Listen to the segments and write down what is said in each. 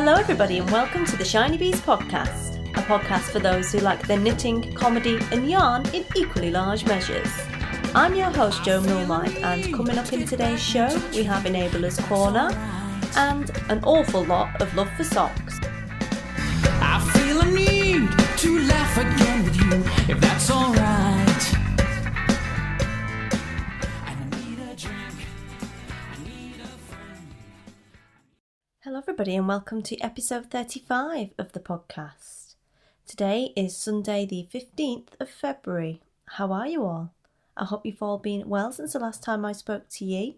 Hello everybody and welcome to the Shiny Bees podcast, a podcast for those who like their knitting, comedy and yarn in equally large measures. I'm your host Jo Milmite, and coming up in today's show we have Enabler's Corner and an awful lot of love for socks. I feel a need to laugh again with you, if that's alright. Hello everybody and welcome to episode 35 of the podcast. Today is Sunday the 15th of February. How are you all? I hope you've all been well since the last time I spoke to you,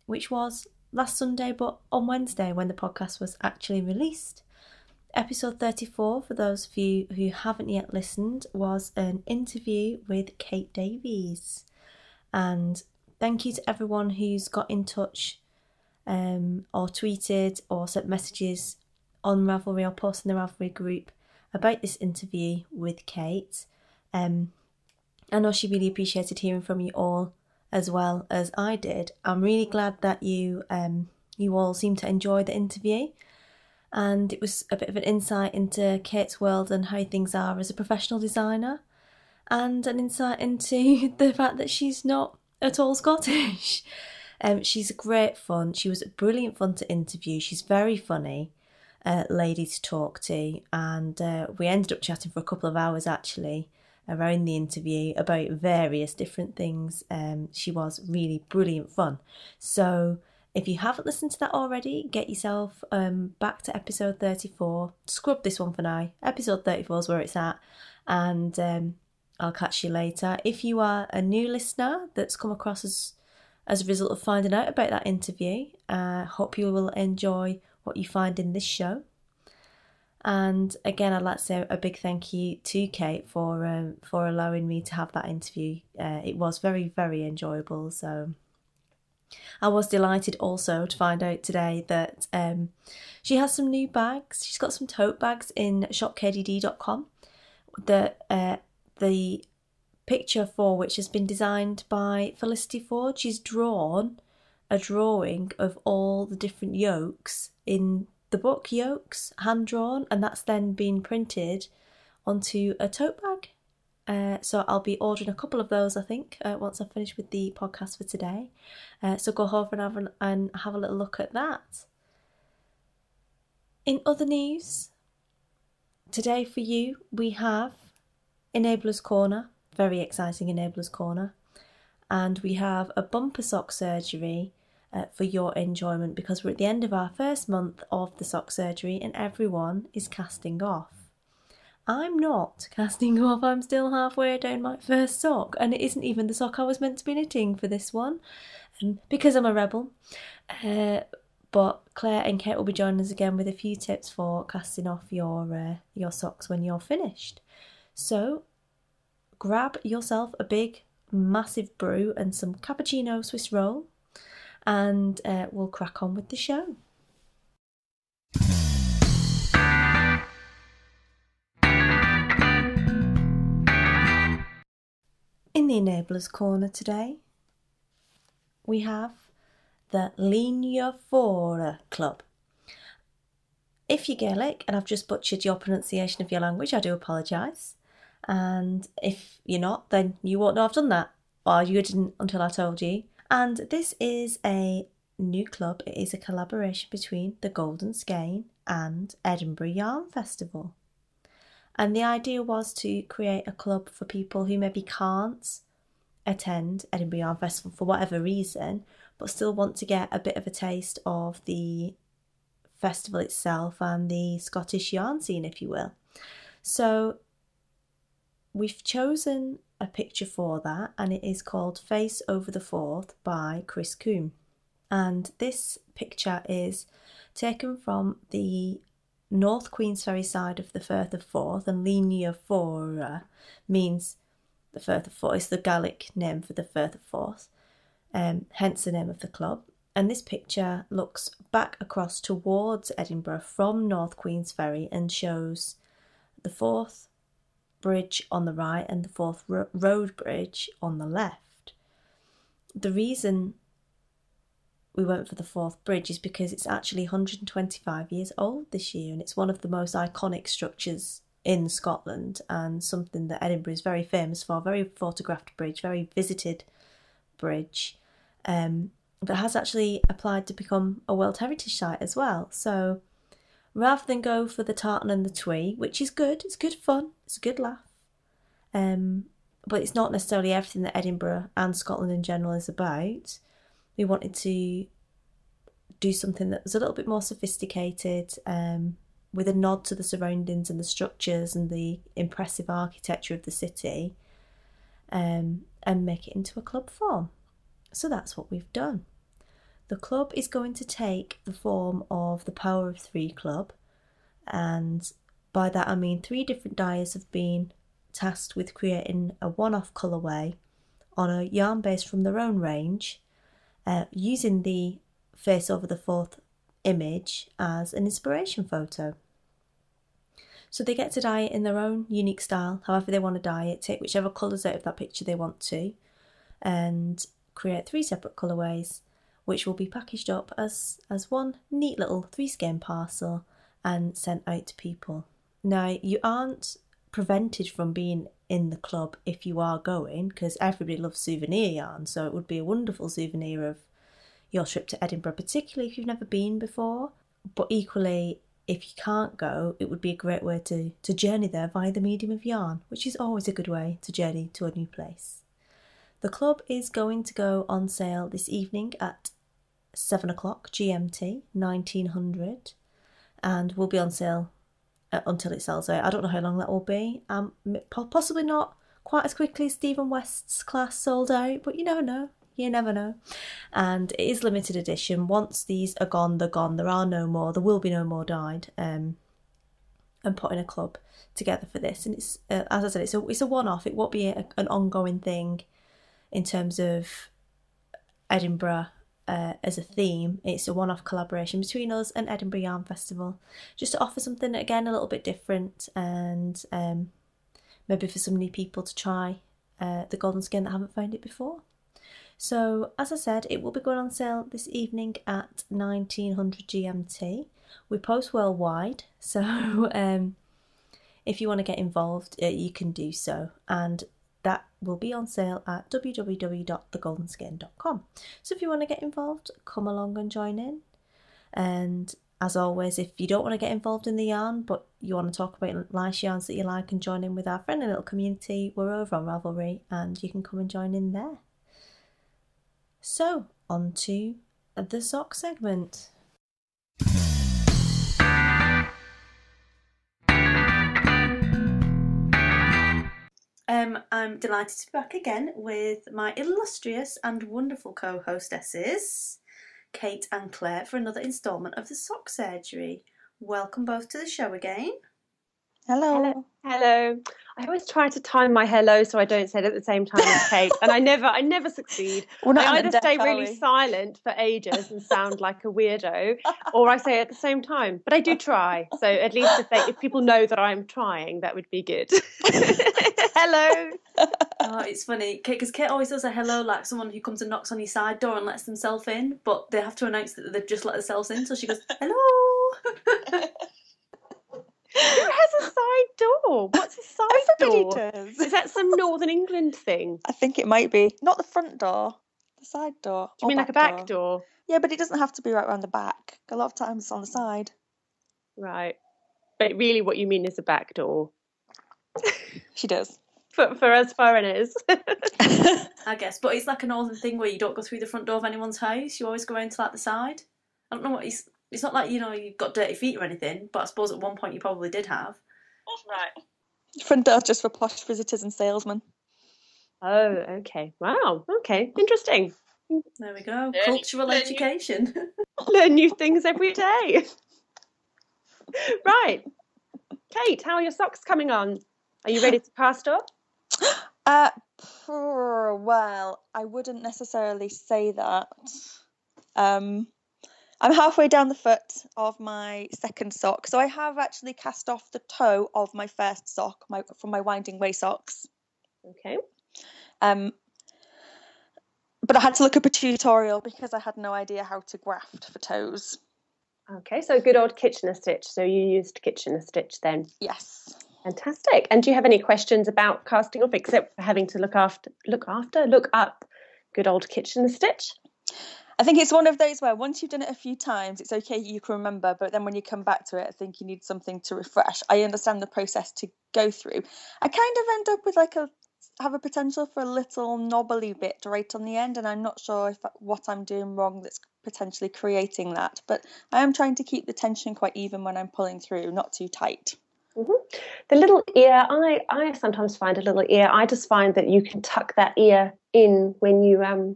which was last Sunday but on Wednesday when the podcast was actually released. Episode 34, for those of you who haven't yet listened, was an interview with Kate Davies. And thank you to everyone who's got in touch or tweeted or sent messages on Ravelry or posted in the Ravelry group about this interview with Kate. I know she really appreciated hearing from you all as well as I did. I'm really glad that you all seemed to enjoy the interview, and it was a bit of an insight into Kate's world and how things are as a professional designer, and an insight into the fact that she's not at all Scottish. She's great fun. She was brilliant fun to interview. She's very funny lady to talk to, and we ended up chatting for a couple of hours actually around the interview about various different things. She was really brilliant fun. So if you haven't listened to that already, get yourself back to episode 34. Scrub this one for now. Episode 34 is where it's at, and I'll catch you later. If you are a new listener that's come across as a result of finding out about that interview, hope you will enjoy what you find in this show. And again, I'd like to say a big thank you to Kate for allowing me to have that interview. It was very, very enjoyable. So I was delighted also to find out today that she has some new bags. She's got some tote bags in shopkdd.com that the picture for which has been designed by Felicity Ford. She's drawn a drawing of all the different yokes in the book, Yokes, hand drawn, and that's then been printed onto a tote bag. So I'll be ordering a couple of those, I think, once I've finished with the podcast for today. So go over and have a little look at that. In other news, today for you we have Enabler's Corner. Very exciting Enabler's Corner, and we have a bumper sock surgery for your enjoyment, because we're at the end of our first month of the sock surgery and everyone is casting off. I'm not casting off. I'm still halfway down my first sock, and it isn't even the sock I was meant to be knitting for this one, because I'm a rebel. But Clare and Kate will be joining us again with a few tips for casting off your socks when you're finished. So grab yourself a big, massive brew and some cappuccino Swiss roll, and we'll crack on with the show. In the Enabler's Corner today, we have the Líne Fóra Club. If you're Gaelic and I've just butchered your pronunciation of your language, I do apologise. And if you're not, then you won't know I've done that, or you didn't until I told you. And this is a new club. It is a collaboration between the Golden Skein and Edinburgh Yarn Festival. And the idea was to create a club for people who maybe can't attend Edinburgh Yarn Festival for whatever reason, but still want to get a bit of a taste of the festival itself and the Scottish yarn scene, if you will. So we've chosen a picture for that, and it is called Face Over the Forth by Chris Coombe. And this picture is taken from the North Queensferry side of the Firth of Forth, and Líne Fóra means the Firth of Forth. It's the Gaelic name for the Firth of Forth, hence the name of the club. And this picture looks back across towards Edinburgh from North Queensferry and shows the Forth Bridge on the right and the Forth Road Bridge on the left. The reason we went for the Forth Bridge is because it's actually 125 years old this year, and it's one of the most iconic structures in Scotland and something that Edinburgh is very famous for. Very photographed bridge, very visited bridge, that has actually applied to become a World Heritage Site as well. So rather than go for the tartan and the twee, which is good, it's good fun, it's a good laugh, but it's not necessarily everything that Edinburgh and Scotland in general is about, we wanted to do something that was a little bit more sophisticated, with a nod to the surroundings and the structures and the impressive architecture of the city, and make it into a club form. So that's what we've done. The club is going to take the form of the Power of Three Club, and by that I mean 3 different dyers have been tasked with creating a one-off colourway on a yarn base from their own range, using the face over the Forth image as an inspiration photo. So they get to dye it in their own unique style, however they want to dye it, take whichever colours out of that picture they want to, and create 3 separate colourways, which will be packaged up as one neat little 3-skein parcel and sent out to people. Now, you aren't prevented from being in the club if you are going, because everybody loves souvenir yarn, so it would be a wonderful souvenir of your trip to Edinburgh, particularly if you've never been before. But equally, if you can't go, it would be a great way to journey there via the medium of yarn, which is always a good way to journey to a new place. The club is going to go on sale this evening at 7 o'clock GMT, 1900, and will be on sale until it sells out. I don't know how long that will be. Possibly not quite as quickly as Stephen West's class sold out, but you never know. You never know. And it is limited edition. Once these are gone, they're gone. There are no more. There will be no more dyed. And putting a club together for this. And it's, as I said, it's a one-off. It won't be an ongoing thing in terms of Edinburgh as a theme. It's a one-off collaboration between us and Edinburgh Yarn Festival, just to offer something, again, a little bit different, and maybe for some new people to try the Golden Skein that haven't found it before. So, as I said, it will be going on sale this evening at 1900 GMT. We post worldwide, so if you want to get involved, you can do so. And that will be on sale at www.thegoldenskein.com. So if you want to get involved, come along and join in. And as always, if you don't want to get involved in the yarn, but you want to talk about nice yarns that you like and join in with our friendly little community, we're over on Ravelry and you can come and join in there. So, on to the sock segment. I'm delighted to be back again with my illustrious and wonderful co-hostesses, Kate and Claire, for another instalment of the Sock Surgery. Welcome both to the show again. Hello. Hello. I always try to time my hello so I don't say it at the same time as Kate, and I never succeed. I either stay really silent for ages and sound like a weirdo, or I say it at the same time. But I do try, so at least if people know that I'm trying, that would be good. Hello. Oh, it's funny, because Kate always does a hello like someone who comes and knocks on your side door and lets themselves in, but they have to announce that they've just let themselves in, so she goes, hello. Who has a side door? What's a side Everybody door? does. Is that some Northern England thing? I think it might be. Not the front door, the side door. Do you mean like a back door? Yeah, but it doesn't have to be right around the back. A lot of times it's on the side. Right. But really what you mean is a back door. She does. For us foreigners. I guess, but it's like a northern thing where you don't go through the front door of anyone's house, you always go around to like the side. I don't know what it's not like, you've got dirty feet or anything, but I suppose at one point you probably did have. Right. Front door's just for posh visitors and salesmen. Oh, okay. Wow. Okay. Interesting. There we go. Cultural education. Learn new things every day. Right. Kate, how are your socks coming on? Are you ready to cast up? Well, I wouldn't necessarily say that. I'm halfway down the foot of my second sock, so I have actually cast off the toe of my first sock from my winding way socks. Okay. But I had to look up a tutorial because I had no idea how to graft for toes. Okay, so good old Kitchener stitch. So you used Kitchener stitch then? Yes. Fantastic. And do you have any questions about casting off, except for having to look up good old Kitchener stitch? I think it's one of those where once you've done it a few times, it's okay, you can remember, but then when you come back to it, I think you need something to refresh. I understand the process to go through. I kind of end up with have a potential for a little knobbly bit right on the end, and I'm not sure if what I'm doing wrong that's potentially creating that, but I am trying to keep the tension quite even when I'm pulling through, not too tight. Mm-hmm. The little ear, I sometimes find a little ear. I just find that you can tuck that ear in when you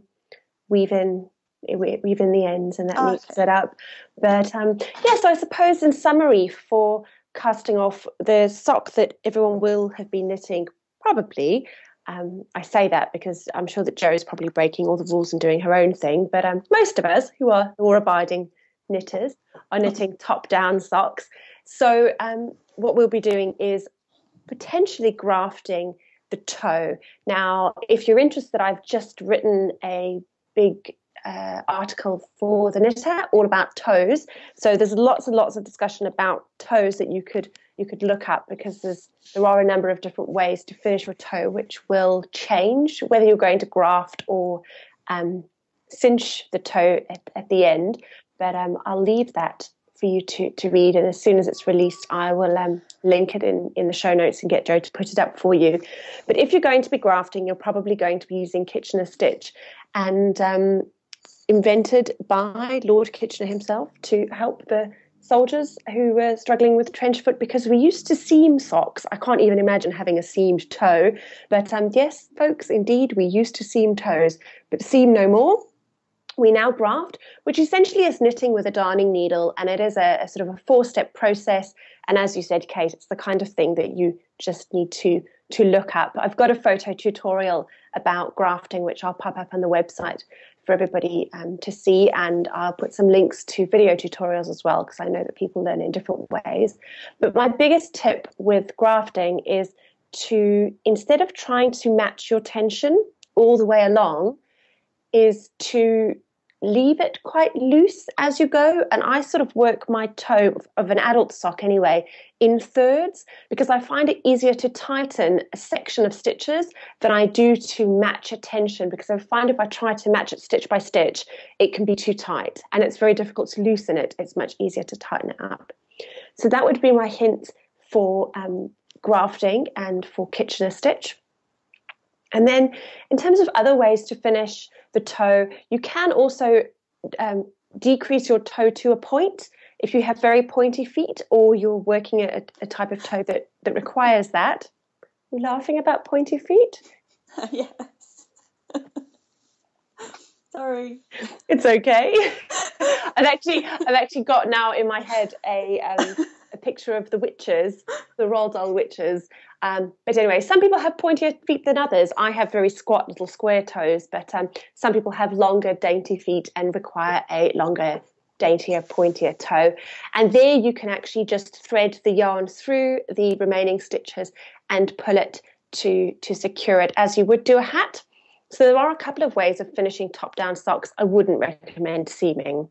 weave in the ends, and that neats it up. But yes, I suppose in summary, for casting off the sock that everyone will have been knitting, probably. I say that because I'm sure that Jo is probably breaking all the rules and doing her own thing. But most of us who are law-abiding knitters are knitting top-down socks. So what we'll be doing is potentially grafting the toe. Now, if you're interested, I've just written a big article for the knitter all about toes. So there's lots and lots of discussion about toes that you could look up, because there are a number of different ways to finish your toe, which will change whether you're going to graft or cinch the toe at the end. But I'll leave that for you to read, and as soon as it's released, I will link it in the show notes and get Jo to put it up for you. But if you're going to be grafting, you're probably going to be using Kitchener stitch, and invented by Lord Kitchener himself to help the soldiers who were struggling with trench foot, because we used to seam socks. I can't even imagine having a seamed toe, but yes, folks, indeed, we used to seam toes, but seam no more. We now graft, which essentially is knitting with a darning needle, and it is a sort of a 4-step process. And as you said, Kate, it's the kind of thing that you just need to look up. I've got a photo tutorial about grafting, which I'll pop up on the website for everybody to see, and I'll put some links to video tutorials as well, because I know that people learn in different ways. But my biggest tip with grafting is to, instead of trying to match your tension all the way along, is to leave it quite loose as you go. And I sort of work my toe of an adult sock anyway in thirds, because I find it easier to tighten a section of stitches than I do to match a tension, because I find if I try to match it stitch by stitch, it can be too tight and it's very difficult to loosen it. It's much easier to tighten it up. So that would be my hint for grafting and for Kitchener stitch. And then in terms of other ways to finish the toe, you can also decrease your toe to a point if you have very pointy feet, or you're working at a type of toe that requires that. Are you laughing about pointy feet? Yes. Sorry. It's okay. I've actually got now in my head a picture of the witches, the Roald Dahl witches. But anyway, some people have pointier feet than others. I have very squat little square toes, but some people have longer, dainty feet and require a longer, daintier, pointier toe. And there you can actually just thread the yarn through the remaining stitches and pull it to secure it, as you would do a hat. So there are a couple of ways of finishing top-down socks. I wouldn't recommend seaming.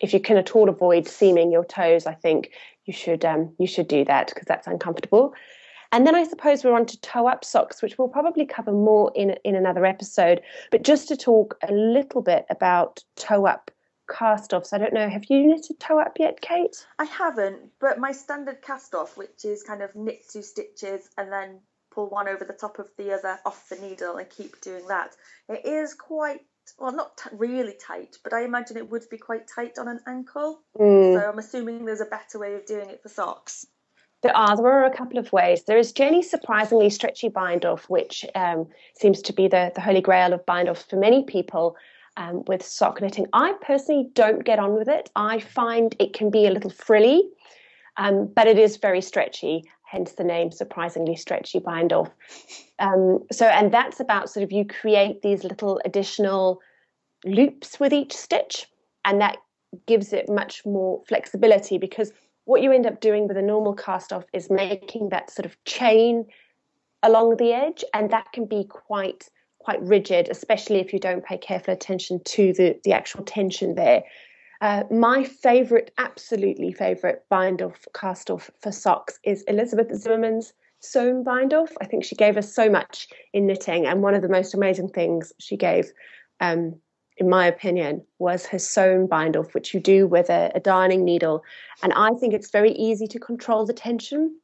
If you can at all avoid seaming your toes, I think you should do that, because that's uncomfortable. And then I suppose we're on to toe-up socks, which we'll probably cover more in another episode. But just to talk a little bit about toe-up cast-offs, I don't know, have you knitted toe-up yet, Kate? I haven't, but my standard cast-off, which is kind of knit 2 stitches and then pull one over the top of the other off the needle and keep doing that, it is quite, well, not really tight, but I imagine it would be quite tight on an ankle. So I'm assuming there's a better way of doing it for socks. There are a couple of ways. There is Jenny's surprisingly stretchy bind-off, which seems to be the holy grail of bind-offs for many people with sock knitting. I personally don't get on with it. I find it can be a little frilly, but it is very stretchy, hence the name surprisingly stretchy bind-off. And that's about sort of, you create these little additional loops with each stitch, and that gives it much more flexibility, because what you end up doing with a normal cast off is making that sort of chain along the edge, and that can be quite quite rigid, especially if you don't pay careful attention to the actual tension there. My favourite, absolutely favourite bind-off, cast-off for socks is Elizabeth Zimmerman's sewn bind-off. I think she gave us so much in knitting, and one of the most amazing things she gave, in my opinion, was her sewn bind-off, which you do with a darning needle. And I think it's very easy to control the tension,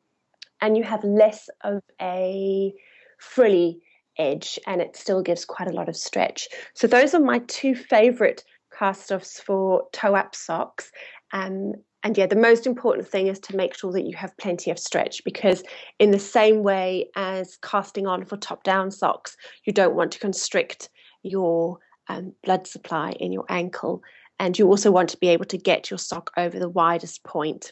and you have less of a frilly edge, and it still gives quite a lot of stretch. So those are my two favourite cast-offs for toe-up socks. And yeah, the most important thing is to make sure that you have plenty of stretch, because in the same way as casting on for top-down socks, you don't want to constrict your blood supply in your ankle, and you also want to be able to get your sock over the widest point.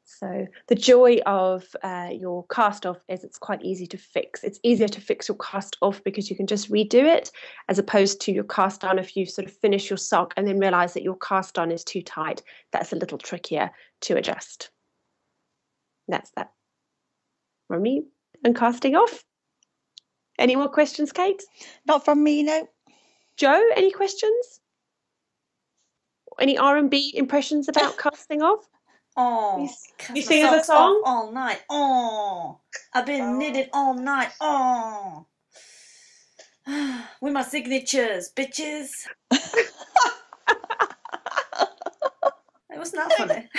So the joy of your cast off is it's quite easy to fix. It's easier to fix your cast off because you can just redo it, as opposed to your cast on. If you sort of finish your sock and then realize that your cast on is too tight, that's a little trickier to adjust. That's that from me and casting off. Any more questions, Kate? Not from me, no. Jo, any questions? Any R&B impressions about casting off? Oh, you sing us a song all night. Oh, I've been knitting all night. Oh, with my signatures, bitches. It wasn't that funny.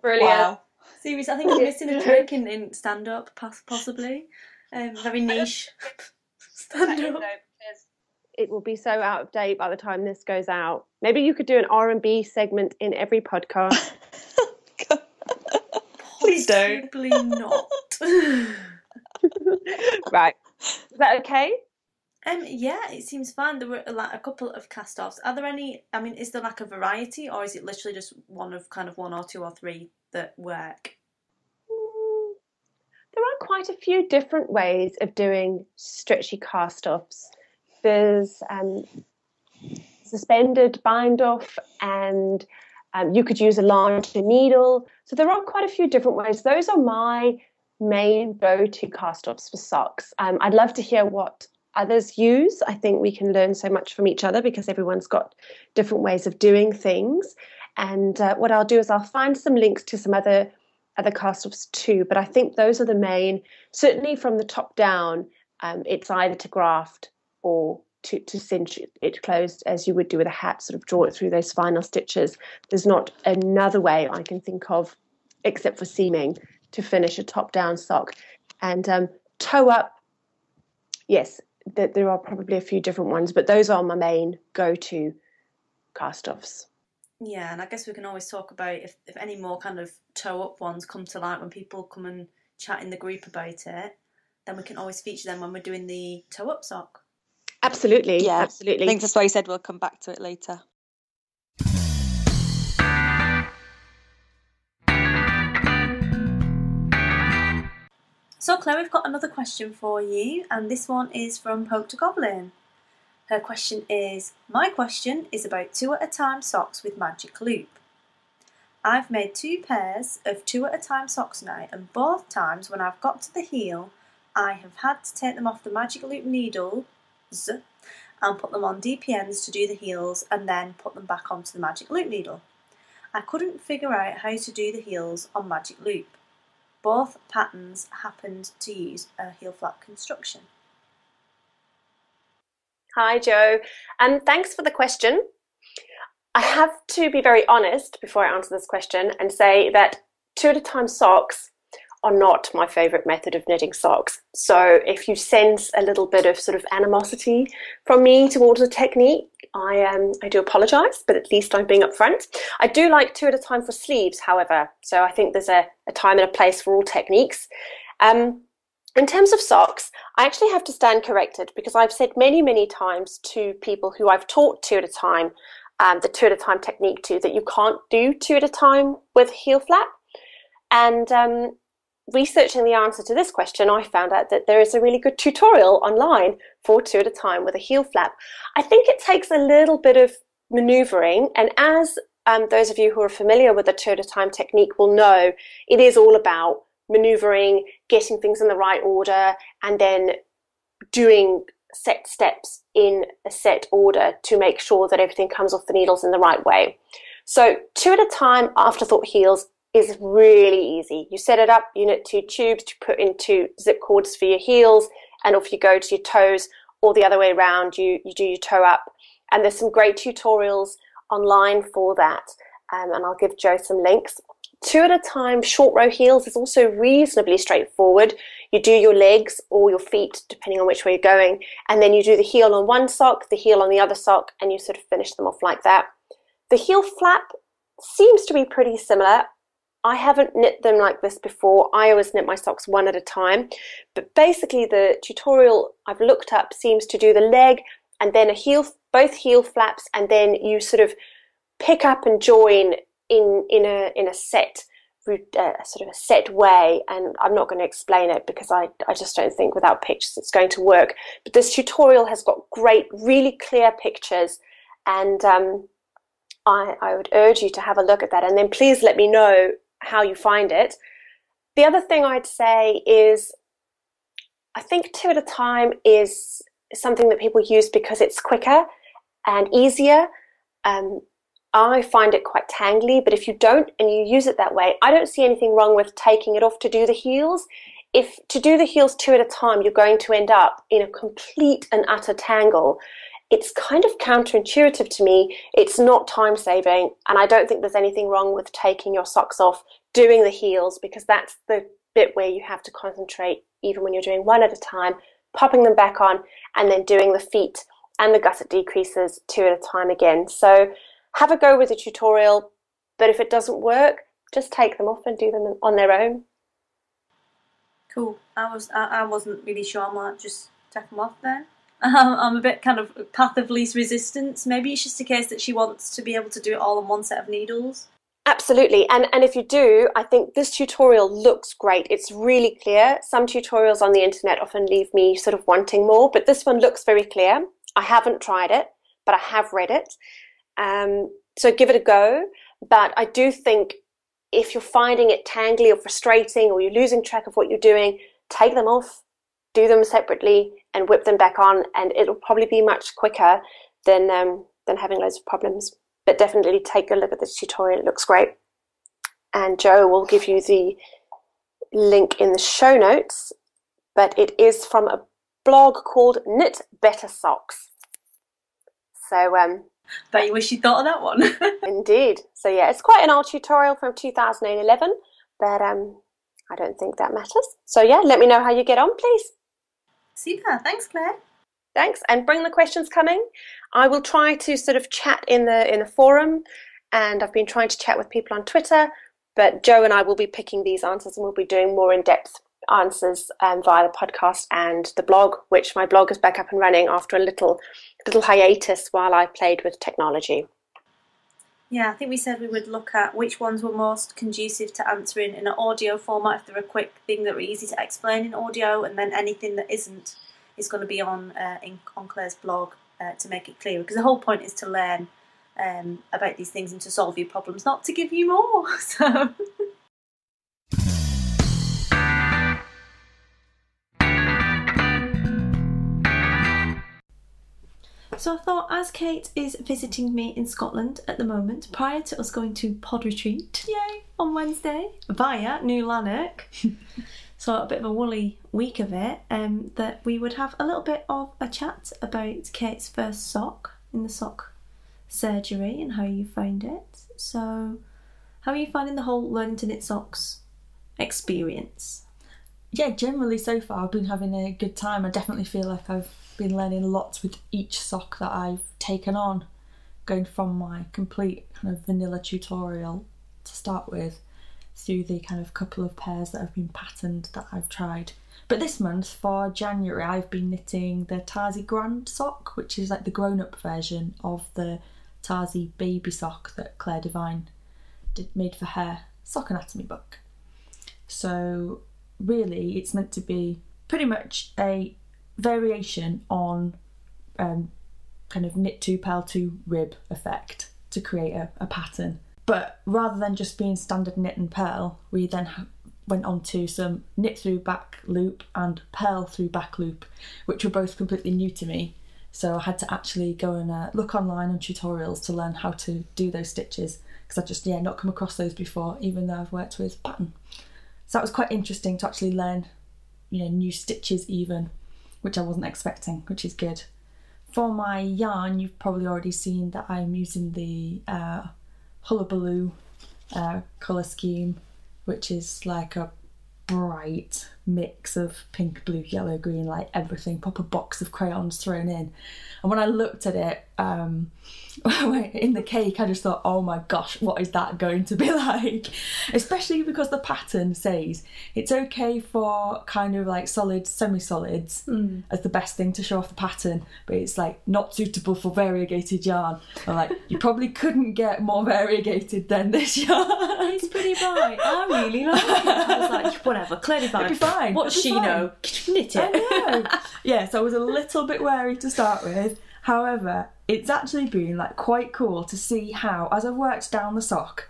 Brilliant. Wow. Seriously, I think I'm missing a trick in stand-up, possibly. Very niche stand-up. It will be so out of date by the time this goes out. Maybe you could do an R&B segment in every podcast. Please don't. Possibly not. Right. Is that okay? Yeah, it seems fine. There were like a couple of cast-offs. Are there any? I mean, is there like a variety, or is it literally just one or two or three that work? There are quite a few different ways of doing stretchy cast-offs. There's suspended bind-off, and you could use a larger needle. So there are quite a few different ways. Those are my main go-to cast-offs for socks. I'd love to hear what others use. I think we can learn so much from each other because everyone's got different ways of doing things. And what I'll do is I'll find some links to some other cast-offs too. But I think those are the main. Certainly from the top down, it's either to graft or to cinch it closed as you would do with a hat, sort of draw it through those final stitches. There's not another way I can think of, except for seaming, to finish a top-down sock. And toe up, yes, there are probably a few different ones, but those are my main go-to cast-offs. Yeah, and I guess we can always talk about if any more kind of toe-up ones come to light when people come and chat in the group about it, then we can always feature them when we're doing the toe-up sock. Absolutely, yeah, absolutely. I think that's why you said we'll come back to it later. So Claire, we've got another question for you, and this one is from Poke to Goblin. Her question is, my question is about 2 at a time socks with magic loop. I've made 2 pairs of 2 at a time socks now, and both times when I've got to the heel, I have had to take them off the magic loop needles and put them on DPNs to do the heels and then put them back onto the magic loop needle. I couldn't figure out how to do the heels on magic loop. Both patterns happened to use a heel flap construction. Hi Jo, and thanks for the question. I have to be very honest before I answer this question and say that 2 at a time socks are not my favourite method of knitting socks. So if you sense a little bit of sort of animosity from me towards the technique, I do apologise, but at least I'm being upfront. I do like 2 at a time for sleeves, however, so I think there's a time and a place for all techniques. In terms of socks, I actually have to stand corrected because I've said many, many times to people who I've taught 2 at a time, the 2 at a time technique to, that you can't do 2 at a time with heel flap. And researching the answer to this question, I found out that there is a really good tutorial online for 2 at a time with a heel flap. I think it takes a little bit of manoeuvring, and as those of you who are familiar with the 2 at a time technique will know, it is all about manoeuvring, getting things in the right order, and then doing set steps in a set order to make sure that everything comes off the needles in the right way. So 2 at a time afterthought heels is really easy. You set it up, you knit 2 tubes to put into zip cords for your heels, and off you go to your toes, or the other way around, you do your toe up. And there's some great tutorials online for that, and I'll give Jo some links. 2 at a time short row heels is also reasonably straightforward. You do your legs or your feet, depending on which way you're going, and then you do the heel on one sock, the heel on the other sock, and you sort of finish them off like that. The heel flap seems to be pretty similar. I haven't knit them like this before. I always knit my socks 1 at a time. But basically the tutorial I've looked up seems to do the leg and then both heel flaps, and then you sort of pick up and join in a set, sort of a set way. And I'm not going to explain it because I just don't think without pictures it's going to work. But this tutorial has got great, really clear pictures, and I would urge you to have a look at that, and then please let me know how you find it. The other thing I'd say is I think 2 at a time is something that people use because it's quicker and easier. I find it quite tangly, but if you don't and you use it that way, I don't see anything wrong with taking it off to do the heels. If to do the heels 2 at a time, you're going to end up in a complete and utter tangle. It's kind of counterintuitive to me. It's not time saving, and I don't think there's anything wrong with taking your socks off, doing the heels, because that's the bit where you have to concentrate even when you're doing 1 at a time, popping them back on, and then doing the feet and the gusset decreases 2 at a time again. So have a go with the tutorial, but if it doesn't work, just take them off and do them on their own. Cool. I wasn't really sure. I might just take them off then. I'm a bit kind of path of least resistance. Maybe it's just a case that she wants to be able to do it all on one set of needles. Absolutely. And if you do, I think this tutorial looks great. It's really clear. Some tutorials on the internet often leave me sort of wanting more, but this one looks very clear. I haven't tried it, but I have read it. So give it a go. But I do think if you're finding it tangly or frustrating, or you're losing track of what you're doing, take them off, do them separately, and whip them back on, and it'll probably be much quicker than having loads of problems. But definitely take a look at this tutorial. It looks great. And Jo will give you the link in the show notes, but it is from a blog called Knit Better Socks. So bet you wish you thought of that one. Indeed. So yeah, it's quite an old tutorial from 2011, but I don't think that matters. So yeah, let me know how you get on, please. Super. Thanks, Claire. Thanks, and bring the questions coming. I will try to sort of chat in the forum, and I've been trying to chat with people on Twitter, but Jo and I will be picking these answers, and we'll be doing more in-depth answers via the podcast and the blog, which my blog is back up and running after a little hiatus while I played with technology. Yeah, I think we said we would look at which ones were most conducive to answering in an audio format, if they're a quick thing that were easy to explain in audio, and then anything that isn't is going to be on Claire's blog to make it clear, because the whole point is to learn about these things and to solve your problems, not to give you more. So I thought, as Kate is visiting me in Scotland at the moment, prior to us going to pod retreat, yay, on Wednesday via New Lanark, so a bit of a woolly week of it, that we would have a little bit of a chat about Kate's first sock in the sock surgery and how you found it. So how are you finding the whole learning to knit socks experience? Yeah, generally so far I've been having a good time. I definitely feel like I've been learning lots with each sock that I've taken on, going from my complete kind of vanilla tutorial to start with through the kind of couple of pairs that have been patterned that I've tried. But this month, for January, I've been knitting the Tarsi Grande sock, which is like the grown-up version of the Tarsi baby sock that Claire Devine made for her sock anatomy book. So really it's meant to be pretty much a variation on kind of knit to purl to rib effect to create a pattern. But rather than just being standard knit and purl, we then went on to some knit through back loop and purl through back loop, which were both completely new to me. So I had to actually go and look online on tutorials to learn how to do those stitches, because I just not come across those before, even though I've worked with pattern. So that was quite interesting to actually learn, new stitches even, which I wasn't expecting, which is good. For my yarn, you've probably already seen that I'm using the Hullabaloo colour scheme, which is like a bright mix of pink, blue, yellow, green, like everything, proper box of crayons thrown in. And when I looked at it in the cake, I just thought, oh my gosh, what is that going to be like? Especially because the pattern says it's okay for kind of like solids, semi-solids as the best thing to show off the pattern, but it's like not suitable for variegated yarn. I'm like, you probably couldn't get more variegated than this yarn. It's pretty bright. I really like it. I was like, whatever, clearly fine. It'd be fine. What does she know? Knit it. I know. Yeah, so I was a little bit wary to start with. However, it's actually been like quite cool to see how, as I've worked down the sock,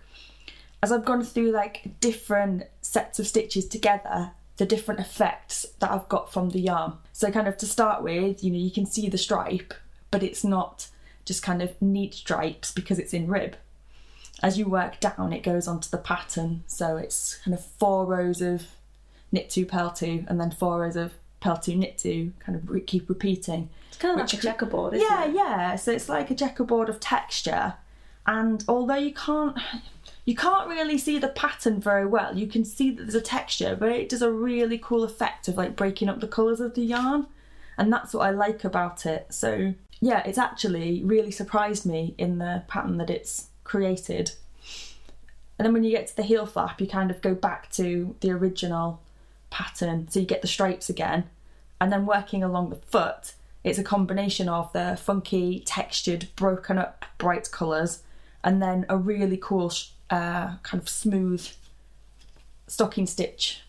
as I've gone through like different sets of stitches together, the different effects that I've got from the yarn. So kind of to start with, you can see the stripe, but it's not just kind of neat stripes because it's in rib. As you work down, it goes onto the pattern. So it's kind of 4 rows of knit 2, purl 2, and then 4 rows of purl 2, knit 2, kind of keep repeating. It's kind of like a checkerboard, isn't it? Yeah. So it's like a checkerboard of texture. And although you can't really see the pattern very well, you can see that there's a texture, but it does a really cool effect of like breaking up the colours of the yarn. And that's what I like about it. So yeah, it's actually really surprised me in the pattern that it's created. And then when you get to the heel flap, you kind of go back to the original pattern, so you get the stripes again. And then working along the foot, it's a combination of the funky, textured, broken up bright colours, and then a really cool kind of smooth stocking stitch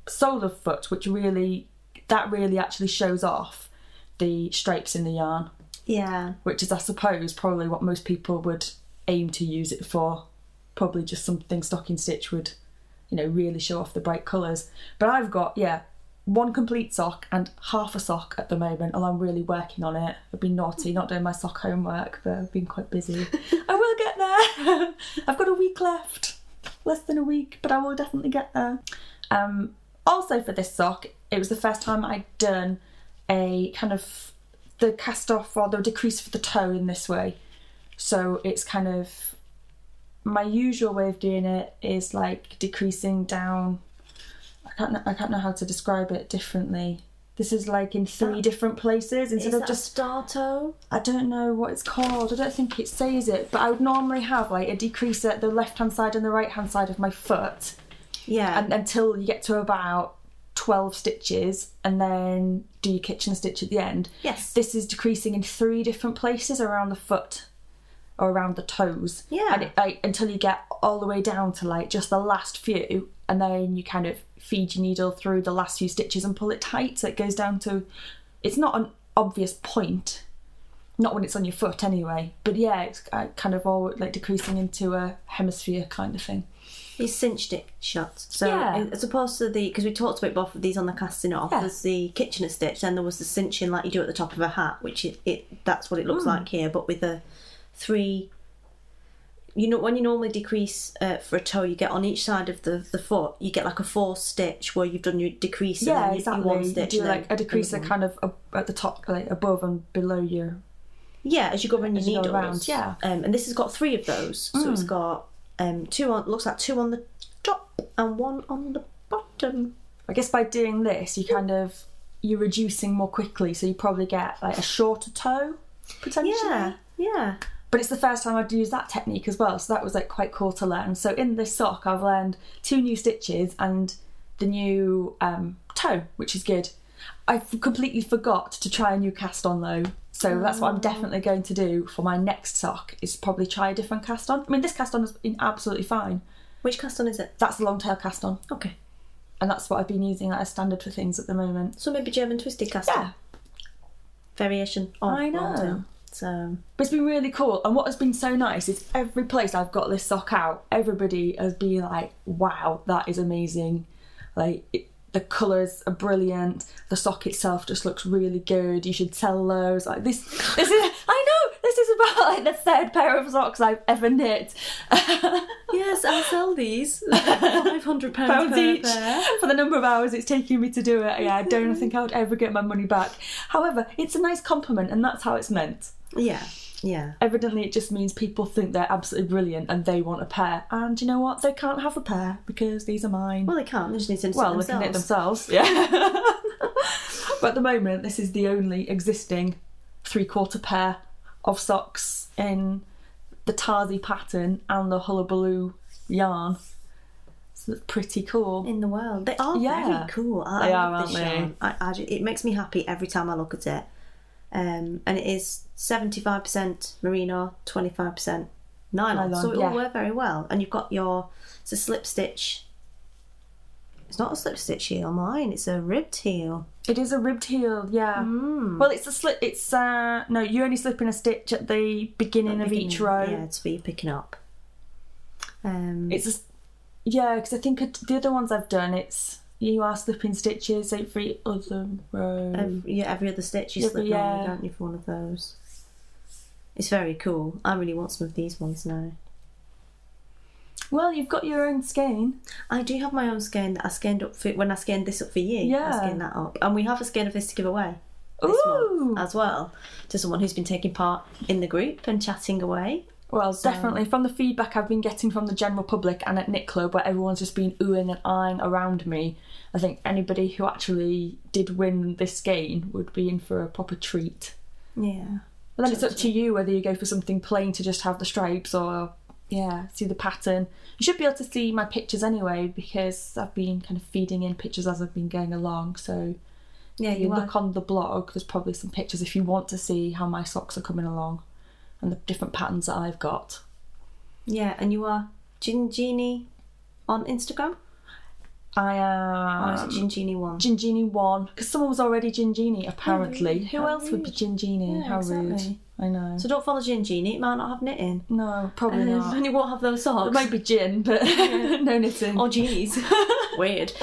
sole of foot, which really actually shows off the stripes in the yarn. Yeah. Which is, I suppose, probably what most people would aim to use it for. Probably just something stocking stitch would, really show off the bright colours. But I've got, one complete sock and half a sock at the moment, and I'm really working on it. I've been naughty, not doing my sock homework, but I've been quite busy. I will get there. I've got a week left. Less than a week, but I will definitely get there. Also for this sock, it was the first time I'd done a kind of the cast off or the decrease for the toe in this way. So it's kind of, my usual way of doing it is like decreasing down. I can't know how to describe it differently. This is like in 3 different places instead of just star toe. I don't know what it's called. I don't think it says it, but I would normally have like a decrease at the left hand side and the right hand side of my foot. Yeah. And until you get to about 12 stitches, and then do your kitchen stitch at the end. Yes. This is decreasing in 3 different places around the foot or around the toes. Yeah. And until you get all the way down to like just the last few, and then you kind of feed your needle through the last few stitches and pull it tight so it goes down to, it's not an obvious point, not when it's on your foot anyway, but yeah, it's kind of all like decreasing into a hemisphere kind of thing. These cinched it shut. So as opposed to because we talked about both of these on the casting off, there's the Kitchener stitch, then there was the cinching like you do at the top of a hat, which that's what it looks like here, but with the 3. When you normally decrease for a toe, you get on each side of the foot, you get like a 4 stitch where you've done your decrease. Yeah, and then exactly. You 1 stitch. You do like a decreaser kind of at the top, like above and below your. Yeah, as you go around your needles. Around, yeah. And this has got 3 of those, so it's got 2 on. Looks like 2 on the top and 1 on the bottom. I guess by doing this, you're reducing more quickly, so you probably get like a shorter toe potentially. Yeah. But it's the first time I'd used that technique as well, so that was like quite cool to learn. So in this sock, I've learned 2 new stitches and the new toe, which is good. I completely forgot to try a new cast on though, so that's what I'm definitely going to do for my next sock, is probably try a different cast on. I mean, this cast on has been absolutely fine. Which cast on is it? That's the long tail cast on. Okay. And that's what I've been using as standard for things at the moment. So maybe German twisted cast on. Variation of I know. long tail. So. But it's been really cool, and what has been so nice is every place I've got this sock out, everybody has been like, wow, that is amazing. Like, the colours are brilliant. The sock itself just looks really good. You should sell those. Like, this is, I know, this is about like the third pair of socks I've ever knit. Yes, I'll sell these. £500 per each pair. for the number of hours it's taking me to do it. Yeah, I don't think I would ever get my money back. However, it's a nice compliment, and that's how it's meant. Yeah. Yeah. Evidently, it just means people think they're absolutely brilliant and they want a pair. And you know what? They can't have a pair because these are mine. Well, they can't. They just need to Well, they can knit themselves. Yeah. But at the moment, this is the only existing 3/4 pair of socks in the Tarsi pattern and the Hullabaloo yarn. So it's pretty cool. In the world. They are very cool. I love this yarn. It makes me happy every time I look at it. And it is 75% merino, 25% nylon. So it will wear very well. And you've got it's a slip stitch. It's not a slip stitch heel, mine. It's a ribbed heel. It is a ribbed heel, yeah. Well, it's a slip. It's no, you only slip in a stitch at the beginning of each row. Yeah, it's for you picking up. Because I think the other ones I've done, you are slipping stitches every other row. Every other stitch you slip normally, don't you, for one of those? It's very cool. I really want some of these ones now. Well, you've got your own skein. I do have my own skein that I skeined up for when I skeined this up for you. Yeah. I skeined that up. And we have a skein of this to give away this month as well to someone who's been taking part in the group and chatting away. Well, definitely. From the feedback I've been getting from the general public and at Knit Club, where everyone's just been oohing and eyeing around me, I think anybody who actually did win this skein would be in for a proper treat. Yeah. But then it's up to you whether you go for something plain to just have the stripes or, see the pattern. You should be able to see my pictures anyway, because I've been kind of feeding in pictures as I've been going along. So yeah, you look on the blog, there's probably some pictures if you want to see how my socks are coming along and the different patterns that I've got. Yeah, and you are Gingini on Instagram? I am... Or is it Gingini1? Gingini1, because someone was already Gingini, apparently. Who else would be Gingini? Yeah, how exactly. rude. I know. So don't follow Gingini, it might not have knitting. No, probably not. And you won't have those socks. It might be gin, but no knitting. Or jeans. Weird.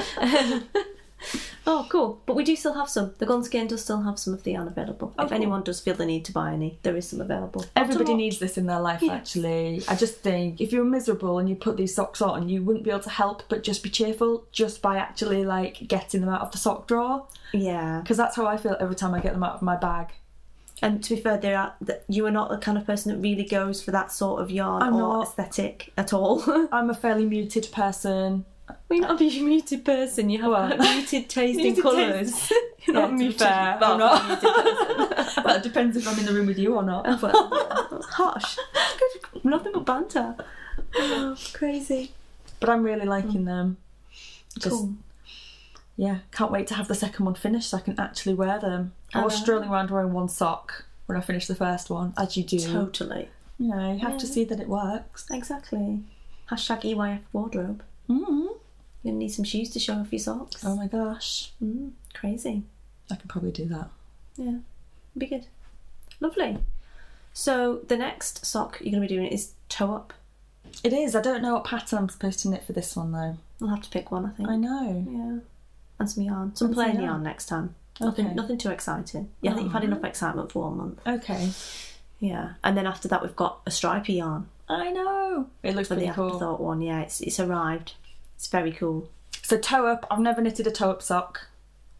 Oh, cool. But we do still have some. The Golden Skein does still have some of the yarn available. If anyone does feel the need to buy any, there is some available. Everybody needs this in their life, actually. I just think if you're miserable and you put these socks on, you wouldn't be able to help but just be cheerful just by actually, like, getting them out of the sock drawer. Yeah. Because that's how I feel every time I get them out of my bag. And to be fair, you are not the kind of person that really goes for that sort of yarn or aesthetic at all. I'm a fairly muted person. Well, you're not a muted person. You have a muted taste in colours. You're not muted. Fair, I'm not. Muted person. Well, it depends if I'm in the room with you or not. Well, harsh. Nothing but banter. Oh, crazy. But I'm really liking them. Cool. Yeah, can't wait to have the second one finished so I can actually wear them. I was strolling around wearing one sock when I finished the first one, as you do. Totally. You know, you have to see that it works. Exactly. Hashtag EYF wardrobe. Mm-hmm. You're going to need some shoes to show off your socks. Oh my gosh. Crazy. I can probably do that. Yeah, be good. Lovely. So the next sock you're going to be doing is toe up. It is. I don't know what pattern I'm supposed to knit for this one though. I'll have to pick one, I think. I know. Yeah. And some yarn. Some plain yarn next time. Nothing too exciting. Yeah, I think you've had enough excitement for 1 month. Okay. Yeah. And then after that we've got a stripy yarn. I know. It looks pretty cool. For the afterthought one, yeah. It's arrived. It's very cool. So toe up, I've never knitted a toe up sock.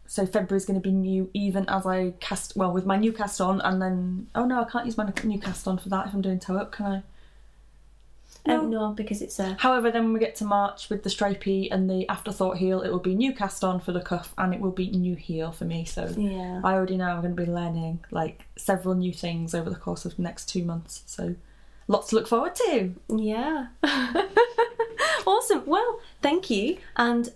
So February's going to be new even as I cast, well, with my new cast on, and then, oh no, I can't use my new cast on for that if I'm doing toe up, can I? No, because it's a... However, then when we get to March with the stripy and the afterthought heel, it will be new cast on for the cuff and it will be new heel for me. So yeah. I already know I'm going to be learning like several new things over the course of the next 2 months. So lots to look forward to. Yeah. Awesome. Well, thank you. And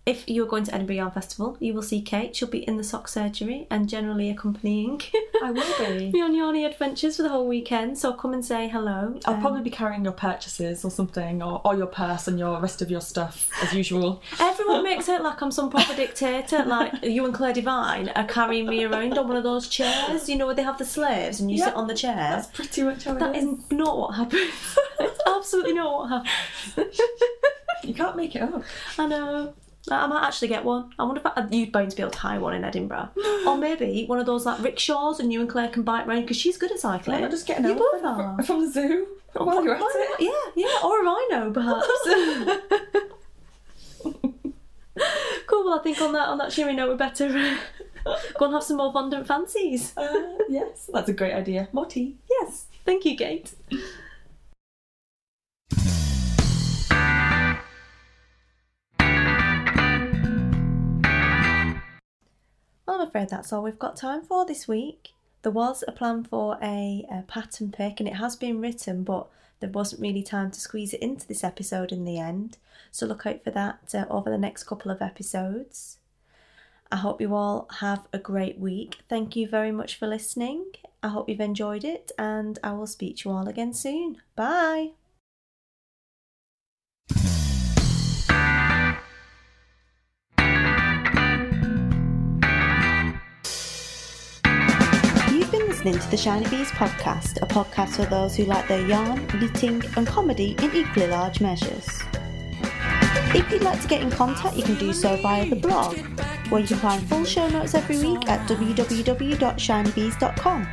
if you're going to Edinburgh Yarn Festival, you will see Kate. She'll be in the sock surgery and generally accompanying. I will be. Be on yarny adventures for the whole weekend, so come and say hello. I'll probably be carrying your purchases or something, or your purse and your rest of your stuff, as usual. Everyone makes it like I'm some proper dictator, like you and Claire Divine are carrying me around on one of those chairs, you know, where they have the slaves and you sit on the chair. That's pretty much how it is. That is not what happens. It's absolutely not what happens. You can't make it up. I know. I might actually get one. I wonder if you'd bound to be able to hire one in Edinburgh. Or maybe one of those like rickshaws and you and Claire can bike round because she's good at cycling. Just get an elephant from the zoo while you're at it. Yeah, or a rhino perhaps. Cool, well I think on that cheery note we better go and have some more fondant fancies. Yes, that's a great idea. More tea. Yes, thank you, Kate. Well, I'm afraid that's all we've got time for this week. There was a plan for a pattern pick and it has been written, but there wasn't really time to squeeze it into this episode in the end. So look out for that over the next couple of episodes. I hope you all have a great week. Thank you very much for listening. I hope you've enjoyed it and I will speak to you all again soon. Bye! You've been listening to the Shiny Bees podcast, a podcast for those who like their yarn, knitting and comedy in equally large measures. If you'd like to get in contact, you can do so via the blog, where you can find full show notes every week at www.shinybees.com.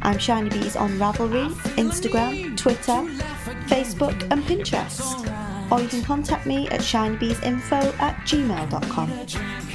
I'm Shiny Bees on Ravelry, Instagram, Twitter, Facebook and Pinterest. Or you can contact me at shinybeesinfo@gmail.com.